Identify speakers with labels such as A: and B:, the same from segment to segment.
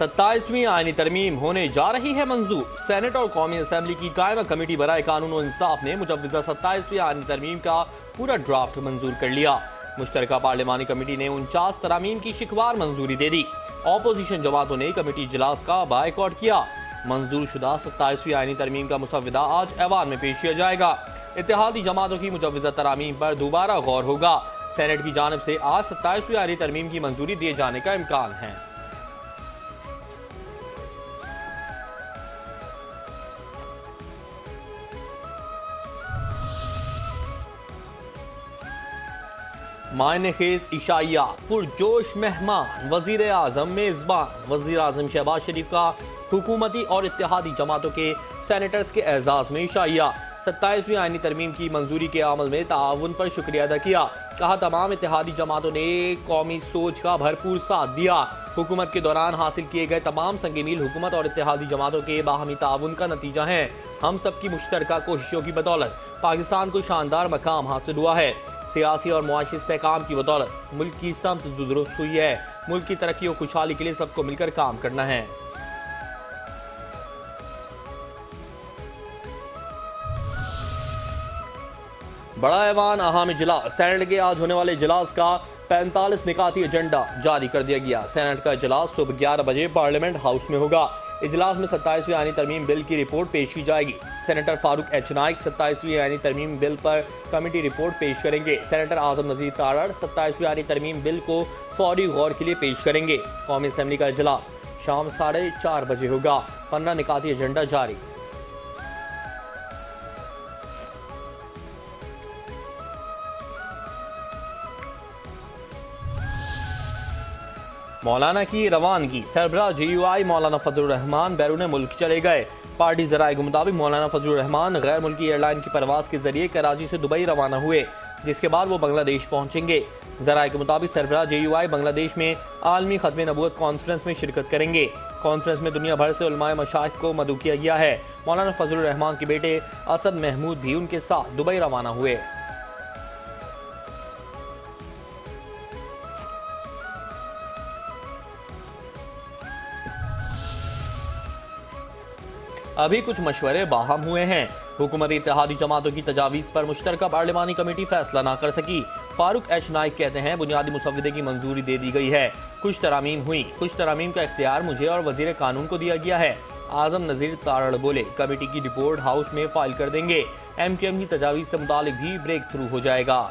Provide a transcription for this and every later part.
A: 27वीं आईनी तरमीम होने जा रही है मंजूर। सेनेट और कौमी असम्बली की कायमा कमेटी बराए कानून और इंसाफ ने मुजव्वज़ा 27वीं आईनी तरमीम का पूरा ड्राफ्ट मंजूर कर लिया। मुश्तरका पार्लिमानी कमेटी ने 49 तरामीम की शिकवार मंजूरी दे दी। ऑपोजिशन जमातों ने कमेटी इजलास का बायकॉट किया। मंजूर शुदा 27वीं आईनी तरमीम का मुसव्वदा आज ऐवान में पेश किया जाएगा। इत्तेहादी जमातों की मुजव्वज़ा तरामीम पर दोबारा गौर होगा। सेनेट की जानिब से आज 27वीं आईनी तरमीम की मंजूरी दिए जाने का इम्कान है। मायने खेज इशाइया, पुरजोश मेहमान, वजीर आजम मेजबान। वजीर आजम शहबाज शरीफ का हुकूमती और इत्तेहादी जमातों के सेनेटर्स के एजाज में इशाइया। 27वीं आईनी तरमीम की मंजूरी के अमल में ताउन पर शुक्रिया अदा किया। कहा तमाम इत्तेहादी जमातों ने कौमी सोच का भरपूर साथ दिया। हुकूमत के दौरान हासिल किए गए तमाम संग मील हुकूमत और इत्तेहादी जमातों के बाहमी ताउन का नतीजा है। हम सबकी मुश्तरका कोशिशों की बदौलत पाकिस्तान को शानदार मकाम हासिल हुआ है। सियासी और मुआशी इस्तेहकाम की बदौलत मुल्क की समत दुरुस्त हुई है। मुल्क की तरक्की और खुशहाली के लिए सबको मिलकर काम करना है। बड़ा ऐवान अहम इजलास। सेनेट के आज होने वाले इजलास का 45 निकाती एजेंडा जारी कर दिया गया। सेनेट का इजलास सुबह 11 बजे पार्लियामेंट हाउस में होगा। इजलास में 27वीं आईनी तरमीम बिल की रिपोर्ट पेश की जाएगी। सेनेटर फारूक एच नाइक 27वीं आईनी तरमीम बिल पर कमेटी रिपोर्ट पेश करेंगे। सेनेटर आजम नजीर तारड़ 27वीं आईनी तरमीम बिल को फौरी गौर के लिए पेश करेंगे। कौमी असम्बली का इजलास शाम 4:30 बजे होगा। 15 निकाती एजेंडा जारी। मौलाना की रवानगी। सरबराह JUI मौलाना फजलुर रहमान बैरून मुल्क चले गए। पार्टी जराये के मुताबिक मौलाना फजलुर रहमान गैर मुल्की एयरलाइन की परवाज के जरिए कराची से दुबई रवाना हुए, जिसके बाद वो बांग्लादेश पहुंचेंगे। जराये के मुताबिक सरबराह JUI बांग्लादेश में आलमी खत्म नबूवत कॉन्फ्रेंस में शिरकत करेंगे। कॉन्फ्रेंस में दुनिया भर से उलमाए मशाइख को मदऊ किया गया है। मौलाना फजलुर रहमान के बेटे असद महमूद भी उनके साथ दुबई रवाना हुए। अभी कुछ मशवरे बाहम हुए हैं। हुकूमती इत्तेहादी जमातों की तजावीज़ पर मुश्तरका पार्लिमानी कमेटी फैसला ना कर सकी। फारूक एच नाइक कहते हैं बुनियादी मुसव्वदे की मंजूरी दे दी गई है। कुछ तरामीम हुई, कुछ तरामीम का इख्तियार मुझे और वजीर कानून को दिया गया है। आजम नजीर तारड़ बोले कमेटी की रिपोर्ट हाउस में फाइल कर देंगे। MKM की तजावीज़ से मुतालिक भी ब्रेक थ्रू हो जाएगा।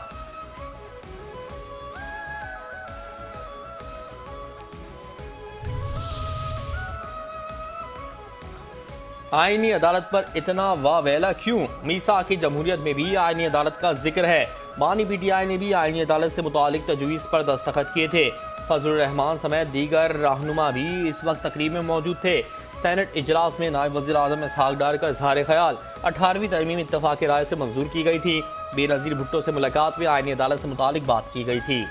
A: आईनी अदालत पर इतना वावेला क्यों? मीसा की जमहूरियत में भी आईनी अदालत का जिक्र है। बानी PTI ने भी आईनी अदालत से मुतालिक तजवीज़ पर दस्तखत किए थे। फजलुर रहमान समेत दीगर रहनुमा भी इस वक्त तकरीब में मौजूद थे। सेनेट इजलास में नायब वज़ीर आज़म इसहाक डार का इजहार ख्याल। 18वीं तरमीम इत्तफाक़ राय से मंजूर की गई थी। बेनज़ीर भुट्टो से मुलाकात में आईनी अदालत से मुतालिक बात की गई थी।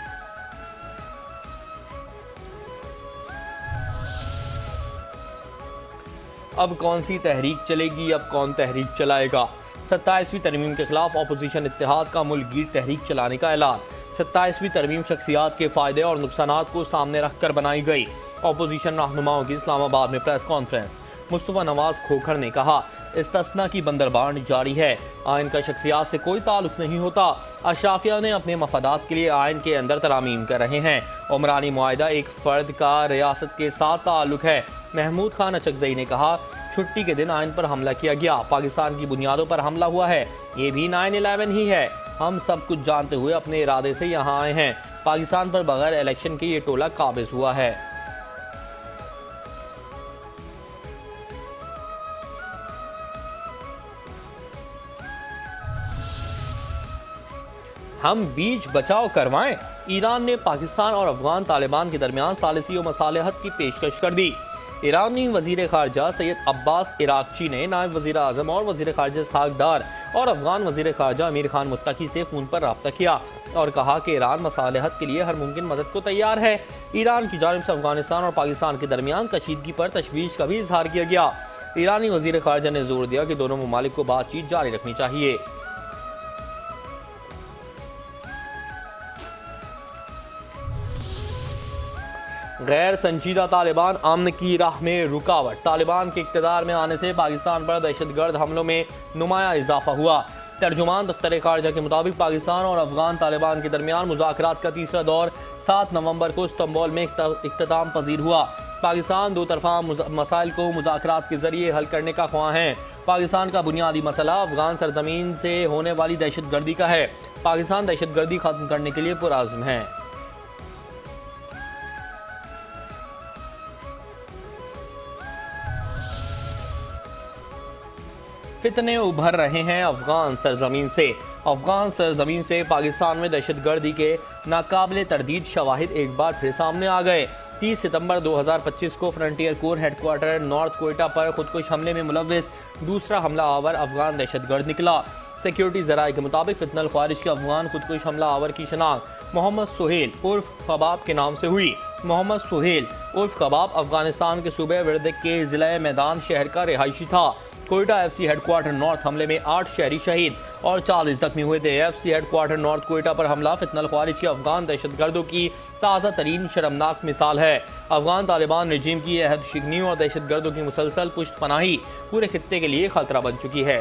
A: अब कौन सी तहरीक चलेगी, अब कौन तहरीक चलाएगा? 27वीं तरमीम के खिलाफ अपोजिशन इत्तेहाद का मुल्कगीर तहरीक चलाने का ऐलान। 27वीं तरमीम शख्सियात के फायदे और नुकसानात को सामने रखकर बनाई गई। अपोजिशन रहनुमाओं की इस्लामाबाद में प्रेस कॉन्फ्रेंस। मुस्तफा नवाज खोखर ने कहा इस्तिस्ना की बंदरबांट जारी है। आइन का शख्सियात से कोई ताल्लुक नहीं होता। अशराफिया ने अपने मफादात के लिए आइन के अंदर तरामीम कर रहे हैं। उमरानी मुआहिदा एक फ़र्द का रियासत के साथ ताल्लुक है। महमूद खान अचकजई ने कहा छुट्टी के दिन आइन पर हमला किया गया, पाकिस्तान की बुनियादों पर हमला हुआ है। ये भी 9/11 ही है। हम सब कुछ जानते हुए अपने इरादे से यहाँ आए हैं। पाकिस्तान पर बगैर इलेक्शन के ये टोला काबिज हुआ है। हम बीच बचाव करवाएं। ईरान ने पाकिस्तान और अफगान तालिबान के दरमियान सालिसी और मसालहत की पेशकश कर दी। ईरानी वजीर खारजा सैयद अब्बास इराकची ने नायब वजीर आजम और वजीर खारजा इसहाक डार और अफगान वजीर खारजा अमीर खान मुत्तकी से फ़ोन पर रब्ता किया और कहा कि ईरान मसालहत के लिए हर मुमकिन मदद को तैयार है। ईरान की जानिब से अफगानिस्तान और पाकिस्तान के दरमियान कशीदगी पर तशवीश का भी इजहार किया गया। ईरानी वजीर खारजा ने जोर दिया कि दोनों ममालिक को बातचीत जारी रखनी चाहिए। गैर संजीदा तालिबान अमन की राह में रुकावट। तालिबान के इक़्तिदार में आने से पाकिस्तान पर दहशतगर्द हमलों में नुमाया इजाफा हुआ। तर्जुमान दफ्तर खारजा के मुताबिक पाकिस्तान और अफगान तालिबान के दरमियान मुज़ाकरात का तीसरा दौर 7 नवंबर को इस्तांबुल में इख्तिताम पजीर हुआ। पाकिस्तान दो तरफा मसाइल को मुज़ाकरात के जरिए हल करने का ख्वाह है। पाकिस्तान का बुनियादी मसला अफगान सरजमीन से होने वाली दहशतगर्दी का है। पाकिस्तान दहशतगर्दी खत्म करने के लिए पुरअज़्म है। फितने उभर रहे हैं अफगान सरजमीन से। अफगान सरजमीन से पाकिस्तान में दहशतगर्दी के नाकाबिले तरदीद शवाहिद एक बार फिर सामने आ गए। 30 सितंबर 2025 को frontier core headquarter north Quetta पर खुदकुश हमले में मुलव्विस दूसरा हमला आवर अफगान दहशतगर्द निकला। सिक्योरिटी ज़राए के मुताबिक फितनल ख्वारिज के अफगान खुदकुश हमला आवर की शनाख्त मोहम्मद सुहेल उर्फ खबाब के नाम से हुई। मोहम्मद सुहेल उर्फ खबाब अफगानिस्तान के सूबे वर्दक के ज़िला मैदान शहर का रिहायशी था। कोयटा FC हेडक्वार्टर नॉर्थ हमले में 8 शहरी शहीद और 40 जख्मी हुए थे। FC हेडक्वार्टर नॉर्थ कोयटा पर हमला फितनल ख्वारिज के अफगान दहशतगर्दों की ताज़ा तरीन शर्मनाक मिसाल है। अफगान तालिबान रजीम की अहद शिकनी और दहशतगर्दों की मुसलसल पुश्त पनाही पूरे खित्ते के लिए खतरा बन चुकी है।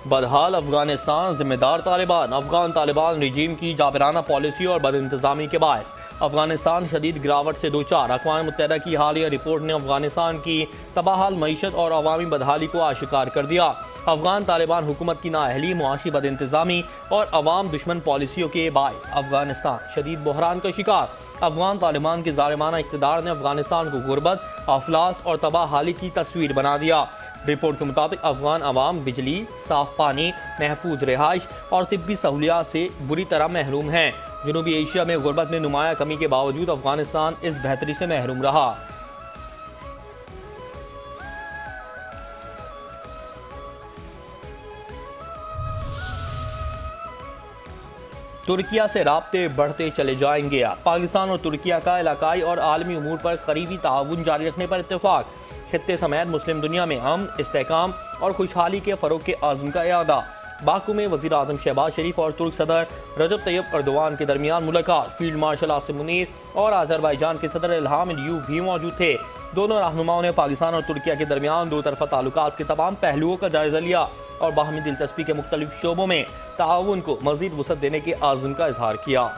A: बदहाल अफगानिस्तान जिम्मेदार तालिबान। अफगान तालिबान रजीम की जाबिराना पॉलिसी और बदइंतजामी के बायस अफगानिस्तान शदीद गिरावट से दो चार। अक़वाम मुत्तहिदा की हालिया रिपोर्ट ने अफगानिस्तान की तबाहाल मईशत और अवामी बदहाली को आशिकार कर दिया। अफगान तालिबान हुकूमत की नाअहली, मुआशी बदइंतजामी और अवाम दुश्मन पॉलिसियों के बायस अफगानिस्तान शदीद बहरान का शिकार। अफगान तालिबान के ज़ालिमाना इक़्तिदार ने अफगानिस्तान को गुर्बत, अफलास और तबाहाली की तस्वीर बना दिया। रिपोर्ट के मुताबिक अफगान अवाम बिजली, साफ पानी, महफूज रिहाइश और तिब्बी सहूलियात से बुरी तरह महरूम हैं। जनूबी एशिया में गुर्बत में नुमाया कमी के बावजूद अफगानिस्तान इस बेहतरी से महरूम रहा। तुर्किया से राब्ते बढ़ते चले जाएंगे। पाकिस्तान और तुर्किया का इलाकाई और आलमी उमूर पर करीबी ताउन जारी रखने पर इत्तेफाक। खित्ते समेत मुस्लिम दुनिया में अमन, इस्तेहकाम और खुशहाली के फ़रोग के आज़म का इरादा। बाकू में वज़ीर आज़म शहबाज शरीफ और तुर्क सदर रजब तैयब अर्दोआन के दरमियान मुलाकात। फील्ड मार्शल आसिम मुनीर और आज़रबाईजान के सदर इल्हाम अलियव भी मौजूद थे। दोनों रहनुमाओं ने पाकिस्तान और तुर्किया के दरमियान दो तरफा ताल्लुकात के तमाम पहलुओं का जायज़ा लिया और बाहमी दिलचस्पी के मुख्तलिफ शोबों में ताउन को मज़ीद वसअत देने के आज़म का इजहार किया।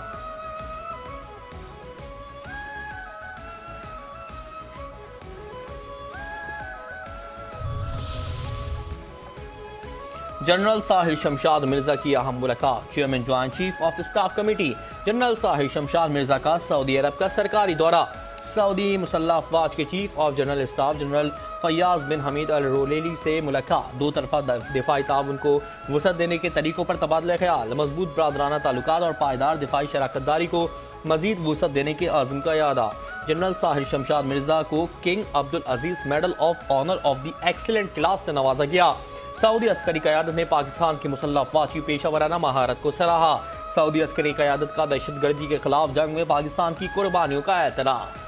A: जनरल साहिल शमशाद मिर्जा की अहम मुलाकात। Chairman joint chief of staff committee general Sahil Shamshad Mirza का सऊदी अरब का सरकारी दौरा। सऊदी मुसल्लह अफवाज के chief of general staff general Fayyad bin Hamid al Ruwaili से मुलाकात। दो तरफा दिफाई ताउन को वसअत देने के तरीकों पर तबादला ख्याल। मजबूत बरादराना ताल्लुकात और पायदार दिफाई शराकतदारी को मजीद वसअत देने के आज़म का इरादा। जनरल साहिल शमशाद मिर्जा को King Abdul Aziz medal of honour of the excellent class से नवाजा गया। सऊदी अस्करी क़यादत ने पाकिस्तान की मुसल्लह अफवाज की पेशा वराना महारत को सराहा। सऊदी अस्करी क़यादत का दहशतगर्दी के खिलाफ जंग में पाकिस्तान की कुर्बानियों का एतराफ़।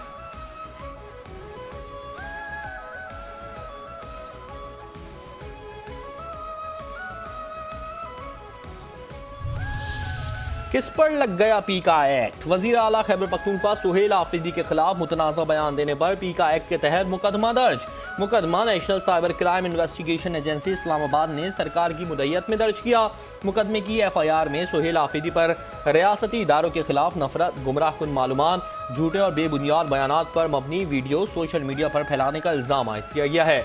A: किस पर लग गया पीका एक्ट। वजीर आला खैबर पख्तूनख्वा सुहेल आफरीदी के खिलाफ मुतनाज़ा बयान देने पर पीका एक्ट के तहत मुकदमा दर्ज। मुकदमा national cyber crime investigation agency Islamabad ने सरकार की मुद्दत में दर्ज किया। मुकदमे की FIR में सुहेल आफरीदी पर रियासती इदारों के खिलाफ नफरत, गुमराह कुन मालूमात, झूठे और बेबुनियाद बयानात पर मबनी वीडियो सोशल मीडिया पर फैलाने का इल्ज़ाम आयद किया गया है।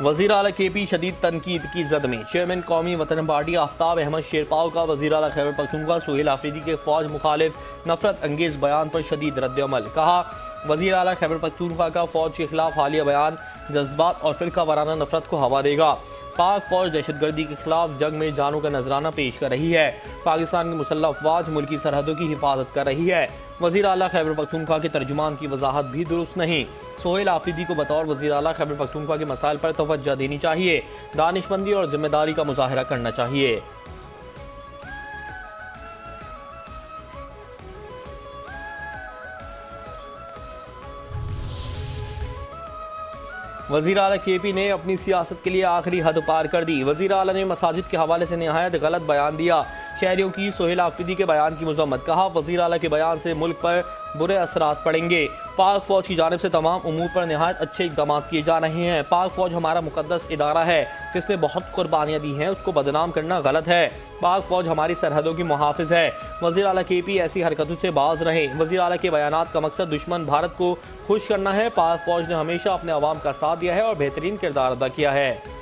A: वज़ीर आला KP शदीद तनकीद की जद में। चेयरमैन कौमी वतन पार्टी आफ्ताब अहमद शेरपाव का वज़ीर आला खैबर पख्तूनख्वा सुहेल आफरीदी के फौज मुखालिफ नफरत अंगेज बयान पर शदीद रद्द-ए-अमल। कहा, वज़ीर आला खैबर पख्तूनख्वा का फौज के खिलाफ हालिया बयान जज्बात और फिरका वाराना नफरत को हवा देगा। पाक फौज दहशतगर्दी के खिलाफ जंग में जानों का नजराना पेश कर रही है। पाकिस्तान की मुसल्लह अफवाज मुल्की सरहदों की हिफाजत कर रही है। वज़ीर आला खैबर पख्तूनख्वा के तर्जुमान की वजाहत भी दुरुस्त नहीं। सुहेल आफरीदी को बतौर वज़ीर आला खैबर पख्तूनख्वा के मसाइल पर तवज्जो देनी चाहिए, दानिशमंदी और जिम्मेदारी का मुजाहरा करना चाहिए। वज़ीर आला KP ने अपनी सियासत के लिए आखिरी हद पार कर दी। वज़ीर आला ने मसाजिद के हवाले से नहायत गलत बयान दिया। शहरियों की सोहेल आफरीदी के बयान की मजम्मत। कहा, वज़ीर आला के बयान से मुल्क पर बुरे असरात पड़ेंगे। पाक फ़ौज की जानिब से तमाम उमूर पर नहायत अच्छे इक़दाम किए जा रहे हैं। पाक फ़ौज हमारा मुक़द्दस इदारा है जिसने बहुत कुर्बानियाँ दी हैं, उसको बदनाम करना गलत है। पाक फ़ौज हमारी सरहदों की मुहाफ़िज़ है। वज़ीर आला KP ऐसी हरकतों से बाज रहे। वज़ीर आला के बयानात का मकसद दुश्मन भारत को खुश करना है। पाक फ़ौज ने हमेशा अपने अवाम का साथ दिया है और बेहतरीन किरदार अदा किया है।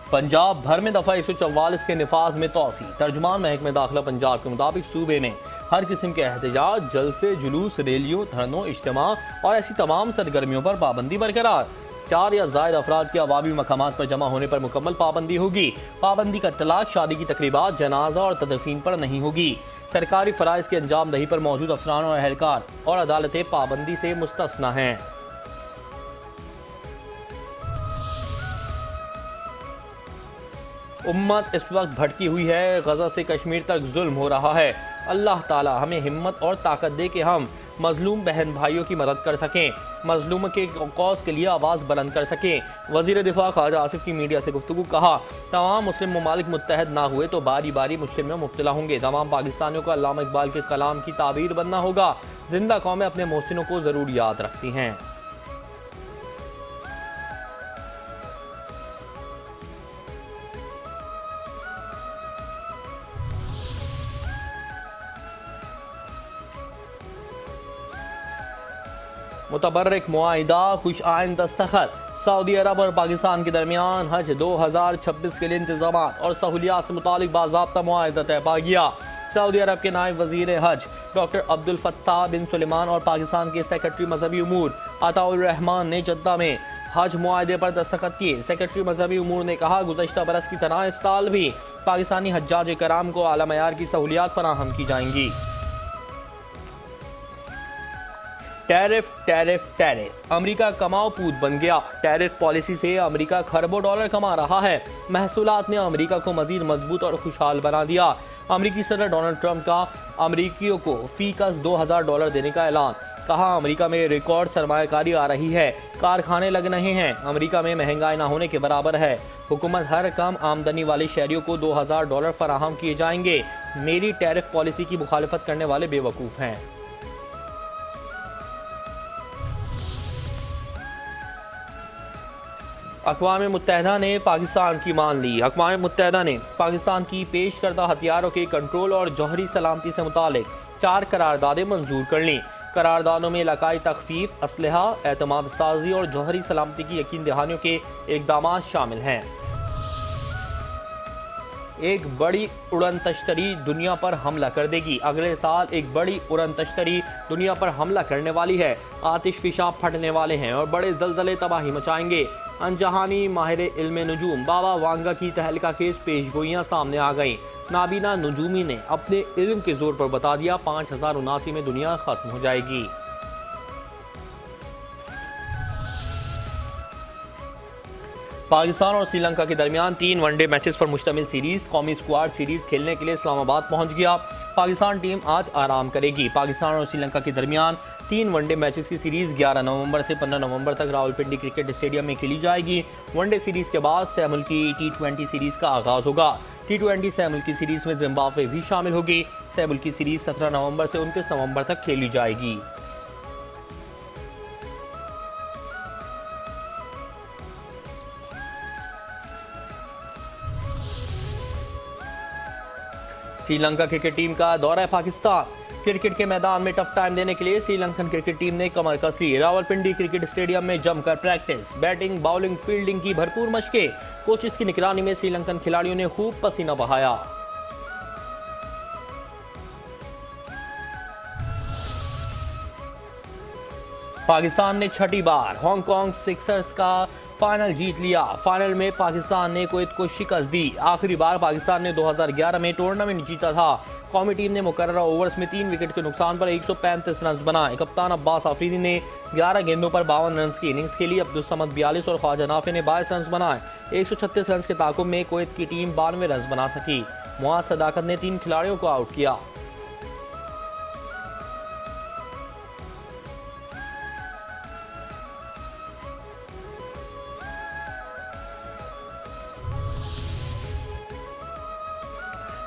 A: पंजाब भर में दफ़ा 144 के निफाज में तोसी। तर्जुमान महकमे दाखिला पंजाब के मुताबिक सूबे में हर किस्म के एहतजाज, जलसे, जुलूस, रैलियों, धरनों, इज्तिमा और ऐसी तमाम सरगर्मियों पर पाबंदी बरकरार। 4 या ज़ायद अफराद के अवामी मकामात पर जमा होने पर मुकम्मल पाबंदी होगी। पाबंदी का इत्तलाक शादी की तकरीबात, जनाजा और तदफीन पर नहीं होगी। सरकारी फ़राइज़ की अंजाम दही पर मौजूद अफसरान और अहलकार और अदालतें पाबंदी से मुस्तस्ना हैं। उम्मत इस वक्त भटकी हुई है। गज़ा से कश्मीर तक जुल्म हो रहा है। अल्लाह ताला हमें हिम्मत और ताकत दे कि हम मजलूम बहन भाइयों की मदद कर सकें, मजलूम के कौस के लिए आवाज़ बुलंद कर सकें। वज़ीर दिफा ख्वाजा आसिफ की मीडिया से गुफ्तगू। कहा, तमाम मुस्लिम ममालिक मुत्तहद ना हुए तो बारी बारी मुश्किल में मुब्तला होंगे। तमाम पाकिस्तानियों को अल्लामा इकबाल के कलाम की ताबीर बनना होगा। जिंदा कौमें अपने मोहसिनों को ज़रूर याद रखती हैं। मुतबर्रिक मुआहिदा, खुश आइन दस्तखत। सऊदी अरब और पाकिस्तान के दरमियान हज 2026 के लिए इंतजाम और सहूलियात से मुतालिक बाज़ाब्ता मुआहिदा तय पा गया। सऊदी अरब के नायब वज़ीर हज डॉक्टर अब्दुल फत्ताह बिन सुलेमान और पाकिस्तान के सेक्रेटरी मजहबी उमूर अताउर रहमान ने जद्दा में हज मुआहिदे पर दस्तखत किए। सेक्रेटरी मजहबी उमूर ने कहा, गुज़श्ता बरस की तरह इस साल भी पाकिस्तानी हज्जाज कराम को आला मयार की सहूलियात फराहम की जाएंगी। टैरिफ टैरिफ टैरिफ अमेरिका कमाओ पूत बन गया। टैरिफ पॉलिसी से अमेरिका खरबों डॉलर कमा रहा है। महसूलात ने अमेरिका को मजीद मजबूत और खुशहाल बना दिया। अमेरिकी सदर डोनाल्ड ट्रंप का अमेरिकियों को फी कस $2000 देने का ऐलान। कहा, अमेरिका में रिकॉर्ड सरमायाकारी आ रही है, कारखाने लग रहे हैं। अमेरिका में महंगाई ना होने के बराबर है। हुकूमत हर कम आमदनी वाले शहरियों को $2000 फराहम किए जाएंगे। मेरी टैरिफ पॉलिसी की मुखालफत करने वाले बेवकूफ़ हैं। अक़वाम मुत्तहदा ने पाकिस्तान की मान ली। अक़वाम मुत्तहदा ने पाकिस्तान की पेश करदा हथियारों के कंट्रोल और जौहरी सलामती से मुतालिक 4 करारदादें मंजूर कर लीं। करारदादों में इलाकाई तख़फ़ीफ़, असलहा, एतमाद साजी और जौहरी सलामती की यकीन दहानियों के इक़दाम शामिल हैं। एक बड़ी उड़न तश्तरी दुनिया पर हमला कर देगी। अगले साल एक बड़ी उड़न तश्तरी दुनिया पर हमला करने वाली है। आतिश फिशाब फटने वाले हैं और बड़े जलजले तबाही मचाएंगे। अनजहानी माहिर इल्मे नजूम बाबा वांगा की तहलका केस पेशगोइयाँ सामने आ गईं। नाबीना नजूमी ने अपने इल्म के जोर पर बता दिया 5079 में दुनिया खत्म हो जाएगी। पाकिस्तान और श्रीलंका के दरमियान 3 वनडे मैचेस पर मुश्तमिल सीरीज कौमी स्क्वाड सीरीज खेलने के लिए इस्लामाबाद पहुंच गया। पाकिस्तान टीम आज आराम करेगी। पाकिस्तान और श्रीलंका के दरमियान 3 वनडे मैचेस की सीरीज 11 नवंबर से 15 नवंबर तक रावलपिंडी क्रिकेट स्टेडियम में खेली जाएगी। वनडे सीरीज के बाद सह मुल्की T20 सीरीज का आगाज होगा। T20 सह मुल्की सीरीज में जिम्बाब्वे भी शामिल होगी। सह मुल्की सीरीज 17 नवंबर से 29 नवंबर तक खेली जाएगी। श्रीलंका क्रिकेट टीम का दौरा पाकिस्तान। क्रिकेट के मैदान में टफ टाइम देने के लिए श्रीलंकन क्रिकेट टीम ने कमर कस ली। रावलपिंडी क्रिकेट स्टेडियम में जमकर प्रैक्टिस, बैटिंग, बॉलिंग, फील्डिंग की भरपूर मशकें। कोचेस की निगरानी में श्रीलंकन खिलाड़ियों ने खूब पसीना बहाया। पाकिस्तान ने छठी बार हांगकांग सिक्सर्स का फाइनल जीत लिया। फाइनल में पाकिस्तान ने कुवैत को शिकस्त दी। आखिरी बार पाकिस्तान ने 2011 में टूर्नामेंट जीता था। कौमी टीम ने मुकर्रर ओवर्स में 3 विकेट के नुकसान पर 135 रन बनाए। कप्तान अब्बास आफरीदी ने 11 गेंदों पर 52 रन की इनिंग्स खेली। अब्दुल समद 42 और ख्वाजा नाफे ने 22 रन बनाए। 136 रन के ताकुब में कुवैत की टीम 92 रन बना सकी। मुआज सदाकत ने 3 खिलाड़ियों को आउट किया।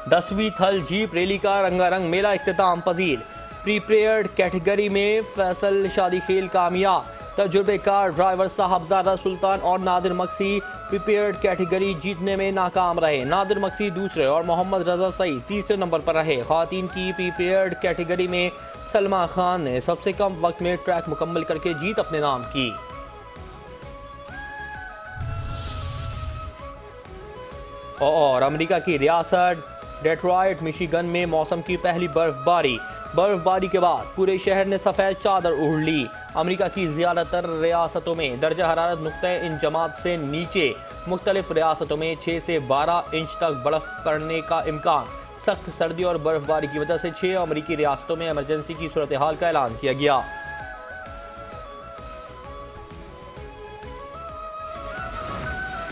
A: दसवीं थल जीप रैली का रंगारंग मेला इख्तिताम पजीर। प्रीपेयर्ड कैटेगरी में फैसल शादी खेल कामयाब। तजुर्बेकार ड्राइवर साहबजादा सुल्तान और नादिर मक्सी प्रीपेयर्ड कैटेगरी जीतने में नाकाम रहे। नादिर मक्सी दूसरे और मोहम्मद रजा सईद तीसरे नंबर पर रहे। खातीन की प्रीपेयर्ड कैटेगरी में सलमा खान ने सबसे कम वक्त में ट्रैक मुकम्मल करके जीत अपने नाम की। और अमेरिका की रियासत डेट्रॉयट मिशिगन में मौसम की पहली बर्फबारी के बाद पूरे शहर ने सफ़ेद चादर ओढ़ ली। अमेरिका की ज़्यादातर रियासतों में दर्जा हरारत नुक्ते इंजमात से नीचे। मुख्तलिफ रियासतों में 6 से 12 इंच तक बर्फ पड़ने का इम्कान। सख्त सर्दी और बर्फबारी की वजह से 6 अमेरिकी रियासतों में इमरजेंसी की सूरत हाल का ऐलान किया गया।